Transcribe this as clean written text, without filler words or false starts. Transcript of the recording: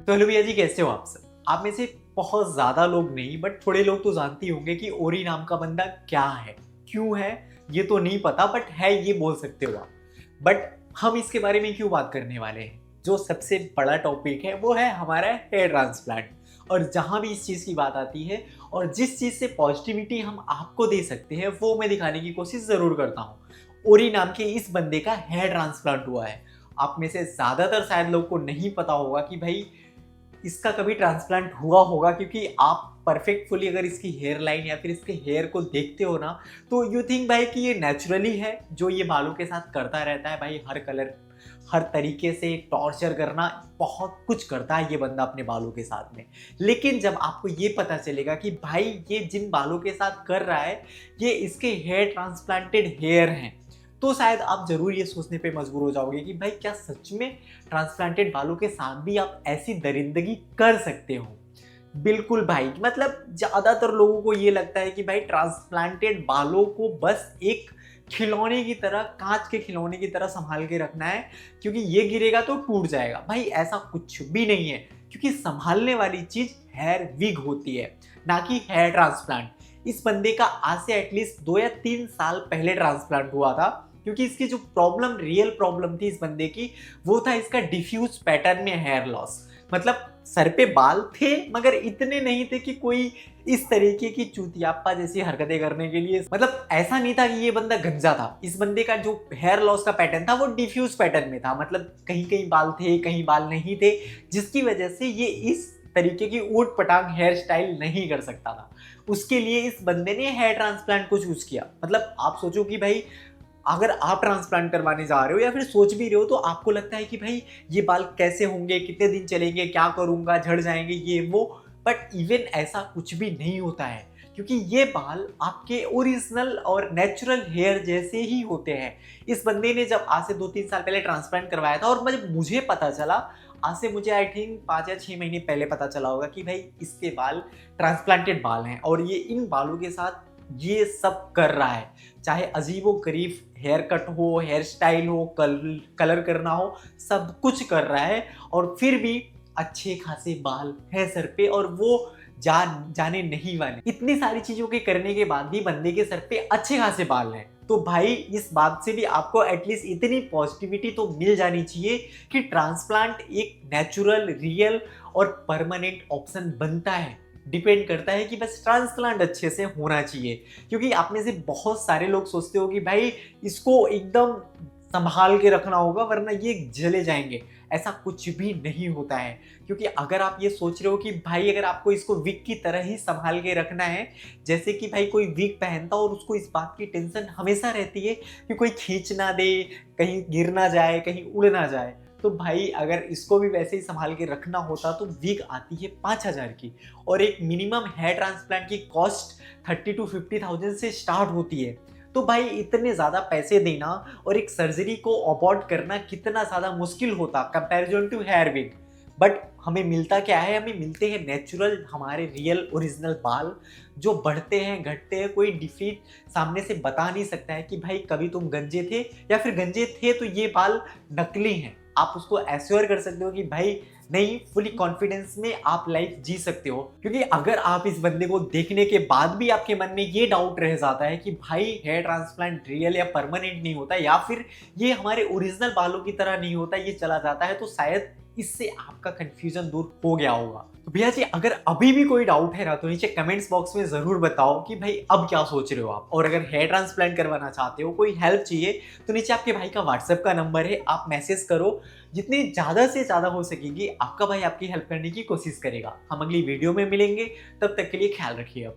तो हेलो भैया जी, कैसे हो आप सब। आप में से बहुत ज़्यादा लोग नहीं बट थोड़े लोग तो जानते ही होंगे कि ओरी नाम का बंदा क्या है, क्यों है, ये तो नहीं पता बट है, ये बोल सकते हो आप। बट हम इसके बारे में क्यों बात करने वाले हैं, जो सबसे बड़ा टॉपिक है वो है हमारा हेयर ट्रांसप्लांट। और जहाँ भी इस चीज़ की बात आती है और जिस चीज़ से पॉजिटिविटी हम आपको दे सकते हैं वो मैं दिखाने की कोशिश ज़रूर करता हूँ। ओरी नाम के इस बंदे का हेयर ट्रांसप्लांट हुआ है। आप में से ज़्यादातर शायद लोग को नहीं पता होगा कि भाई इसका कभी ट्रांसप्लांट हुआ होगा, क्योंकि आप परफेक्टफुली अगर इसकी हेयर लाइन या फिर इसके हेयर को देखते हो ना, तो यू थिंक भाई कि ये नेचुरली है, जो ये बालों के साथ करता रहता है भाई। हर कलर, हर तरीके से टॉर्चर करना, बहुत कुछ करता है ये बंदा अपने बालों के साथ में। लेकिन जब आपको ये पता चलेगा कि भाई ये जिन बालों के साथ कर रहा है ये इसके हेयर ट्रांसप्लांटेड हेयर हैं, तो शायद आप जरूर ये सोचने पे मजबूर हो जाओगे कि भाई क्या सच में ट्रांसप्लांटेड बालों के साथ भी आप ऐसी दरिंदगी कर सकते हो। बिल्कुल भाई, मतलब ज्यादातर लोगों को ये लगता है कि भाई ट्रांसप्लांटेड बालों को बस एक खिलौने की तरह, कांच के खिलौने की तरह संभाल के रखना है, क्योंकि ये गिरेगा तो टूट जाएगा। भाई ऐसा कुछ भी नहीं है, क्योंकि संभालने वाली चीज हेयर विग होती है, ना कि हेयर ट्रांसप्लांट। इस बंदे का आज से एटलीस्ट 2 या 3 साल पहले ट्रांसप्लांट हुआ था, क्योंकि इसकी जो प्रॉब्लम, रियल प्रॉब्लम थी इस बंदे की, वो था इसका डिफ्यूज पैटर्न में हेयर लॉस। मतलब सर पे बाल थे मगर इतने नहीं थे कि कोई इस तरीके की चूतियाप्पा जैसी हरकतें करने के लिए, मतलब ऐसा नहीं था कि ये बंदा गंजा था। इस बंदे का जो हेयर लॉस का पैटर्न था वो डिफ्यूज पैटर्न में था, मतलब कहीं कहीं बाल थे, कहीं बाल नहीं थे, जिसकी वजह से ये इस तरीके की ऊट पटांग हेयर स्टाइल नहीं कर सकता था। उसके लिए इस बंदे ने हेयर ट्रांसप्लांट को चूज किया। मतलब आप सोचो कि भाई अगर आप ट्रांसप्लांट करवाने जा रहे हो या फिर सोच भी रहे हो, तो आपको लगता है कि भाई ये बाल कैसे होंगे, कितने दिन चलेंगे, क्या करूंगा, झड़ जाएंगे, ये वो। बट इवन ऐसा कुछ भी नहीं होता है, क्योंकि ये बाल आपके ओरिजिनल और नेचुरल हेयर जैसे ही होते हैं। इस बंदे ने जब आज से 2-3 साल पहले ट्रांसप्लांट करवाया था, और जब मुझे पता चला, आज से मुझे आई थिंक 5 या 6 महीने पहले पता चला होगा कि भाई इसके बाल ट्रांसप्लांटेड बाल हैं और ये इन बालों के साथ ये सब कर रहा है। चाहे अजीबो गरीब हेयर कट हो, हेयर स्टाइल हो, कलर करना हो, सब कुछ कर रहा है, और फिर भी अच्छे खासे बाल है सर पे, और वो जाने नहीं वाले। इतनी सारी चीजों के करने के बाद भी बंदे के सर पे अच्छे खासे बाल हैं। तो भाई इस बात से भी आपको एटलीस्ट इतनी पॉजिटिविटी तो मिल जानी चाहिए कि ट्रांसप्लांट एक नेचुरल, रियल और परमानेंट ऑप्शन बनता है। डिपेंड करता है कि बस ट्रांसप्लांट अच्छे से होना चाहिए। क्योंकि आप में से बहुत सारे लोग सोचते हो कि भाई इसको एकदम संभाल के रखना होगा वरना ये जले जाएंगे। ऐसा कुछ भी नहीं होता है, क्योंकि अगर आप ये सोच रहे हो कि भाई अगर आपको इसको विग की तरह ही संभाल के रखना है, जैसे कि भाई कोई विग पहनता और उसको इस बात की टेंशन हमेशा रहती है कि कोई खींच ना दे, कहीं गिर ना जाए, कहीं उड़ ना जाए, तो भाई अगर इसको भी वैसे ही संभाल के रखना होता तो विग आती है 5,000 की, और एक मिनिमम हेयर ट्रांसप्लांट की कॉस्ट 30 to 50,000 से स्टार्ट होती है। तो भाई इतने ज़्यादा पैसे देना और एक सर्जरी को अबॉर्ट करना कितना ज़्यादा मुश्किल होता comparison to hair wig. But हमें मिलता क्या है, हमें मिलते हैं नेचुरल, हमारे रियल ओरिजिनल बाल, जो बढ़ते हैं, घटते हैं। कोई डिफीट सामने से बता नहीं सकता है कि भाई कभी तुम गंजे थे, या फिर गंजे थे तो ये बाल नकली हैं। आप उसको एश्योर कर सकते हो कि भाई नहीं, फुली कॉन्फिडेंस में आप लाइफ जी सकते हो। क्योंकि अगर आप इस बंदे को देखने के बाद भी आपके मन में ये डाउट रह जाता है कि भाई हेयर ट्रांसप्लांट रियल या परमानेंट नहीं होता, या फिर ये हमारे ओरिजिनल बालों की तरह नहीं होता, ये चला जाता है, तो शायद इससे आपका कंफ्यूजन दूर हो गया होगा। तो भैया जी अगर अभी भी कोई डाउट है ना, तो नीचे कमेंट्स बॉक्स में जरूर बताओ कि भाई अब क्या सोच रहे हो आप। और अगर हेयर ट्रांसप्लांट करवाना चाहते हो, कोई हेल्प चाहिए, तो नीचे आपके भाई का व्हाट्सएप का नंबर है, आप मैसेज करो। जितनी ज़्यादा से ज़्यादा हो सकेगी आपका भाई आपकी हेल्प करने की कोशिश करेगा। हम अगली वीडियो में मिलेंगे, तब तक के लिए ख्याल रखिए।